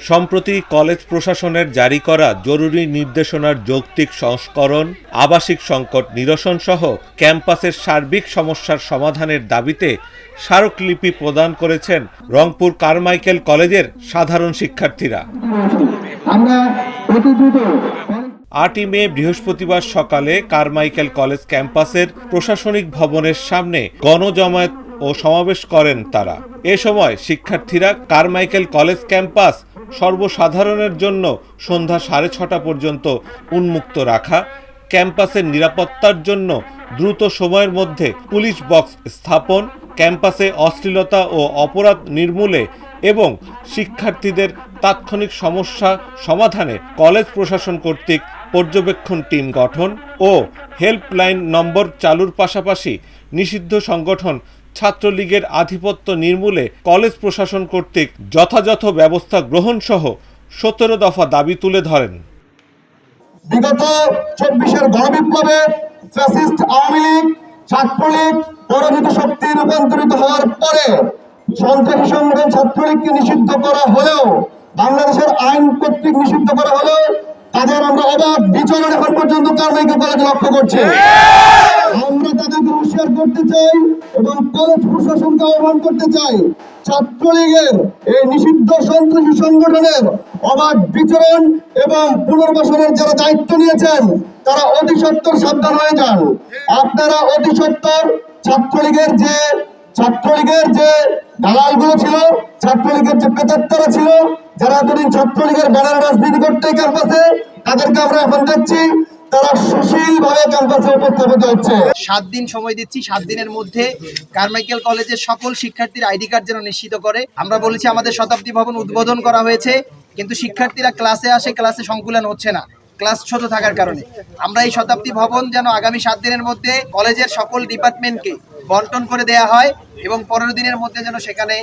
সম্প্রতি কলেজ প্রশাসনের জারি করা জরুরি নির্দেশনার যৌক্তিক সংস্করণ, আবাসিক সংকট নিরসন সহ ক্যাম্পাসের সার্বিক সমস্যার সমাধানের দাবিতে স্মারকলিপি প্রদান করেছেন রংপুর কারমাইকেল কলেজের সাধারণ শিক্ষার্থীরা। 8 মে বৃহস্পতিবার সকালে কারমাইকেল কলেজ ক্যাম্পাসের প্রশাসনিক ভবনের সামনে গণজমায়েত ও সমাবেশ করেন তারা। এ সময় শিক্ষার্থীরা কারমাইকেল কলেজ ক্যাম্পাস সর্বসাধারণের জন্য সন্ধ্যা 6:30 পর্যন্ত উন্মুক্ত রাখা, ক্যাম্পাসের নিরাপত্তার জন্য দ্রুত সময়ের মধ্যে পুলিশ বক্স স্থাপন, ক্যাম্পাসে অশ্লীলতা ও অপরাধ নির্মূলে এবং শিক্ষার্থীদের তাৎক্ষণিক সমস্যা সমাধানে কলেজ প্রশাসন কর্তৃক পর্যবেক্ষণ টিম গঠন ও হেল্পলাইন নম্বর চালুর পাশাপাশি নিষিদ্ধ সংগঠন ছাত্রলীগের আধিপত্য নির্মূলে কলেজ প্রশাসন কর্তৃক যথাযথ ব্যবস্থা গ্রহণ সহ 17 দফা দাবি তুলে ধরেন। বিগত 24-এর গণবিপ্লবে ফ্যাসিস্ট আওয়ামী লীগ, ছাত্রলীগ পরাজিত শক্তি রূপান্তরিত হওয়ার পরে সন্ত্রাসী সংগঠন ছাত্রলীগকে নিষিদ্ধ করা হলেও, বাংলাদেশের আইন কর্তৃক নিষিদ্ধ করা হলেও তাদের আমরা অবাধ বিচরণ এখন পর্যন্ত কারমাইকেল কলেজে লক্ষ্য করছি। আমরা তাদেরকে হুঁশিয়ার করতে চাই এবং কলেজ প্রশাসনকে আহ্বান করতে চাই, ছাত্রলীগের এই নিষিদ্ধ সন্ত্রাসী সংগঠনের অবাধ বিচরণ এবং পুনর্বাসনের যারা দায়িত্ব নিয়েছেন তারা অতি সত্বর সাবধান হয়ে যান। আপনারা অতি সত্বর ছাত্রলীগের যে দালালগুলো ছিল, ছাত্রলীগের যে প্রেতাত্মারা ছিল, যারা এতদিন ছাত্রলীগের ব্যানার রাজনীতি করতে ক্যাম্পাসে, তাদেরকে আমরা এখন দেখছি তারা সুশীলভাবে ক্যাম্পাসে উপস্থাপিত হচ্ছে। 7 দিন সময় দিচ্ছি, 7 দিনের মধ্যে কারমাইকেল কলেজের সকল শিক্ষার্থীর আইডি কার্ড যেন নিশ্চিত করে। আমরা বলেছি আমাদের শতাব্দী ভবন উদ্বোধন করা হয়েছে, কিন্তু শিক্ষার্থীরা ক্লাসে আসে, ক্লাসে সংকুলন হচ্ছে না ক্লাস ছোট থাকার কারণে। আমরা এই শতাব্দী ভবন যেন আগামী 7 দিনের মধ্যে কলেজের সকল ডিপার্টমেন্টকে বন্টন করে দেয়া হয় এবং 15 দিনের মধ্যে যেন সেখানে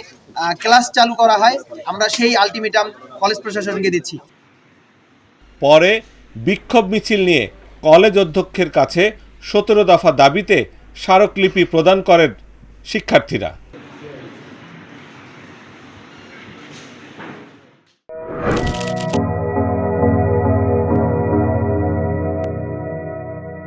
ক্লাস চালু করা হয়। আমরা সেই আলটিমেটাম কলেজ প্রশাসনকে দিচ্ছি। পরে বিক্ষোভ মিছিল নিয়ে কলেজ অধ্যক্ষের কাছে 17 দফা দাবিতে স্মারকলিপি প্রদান করেন শিক্ষার্থীরা।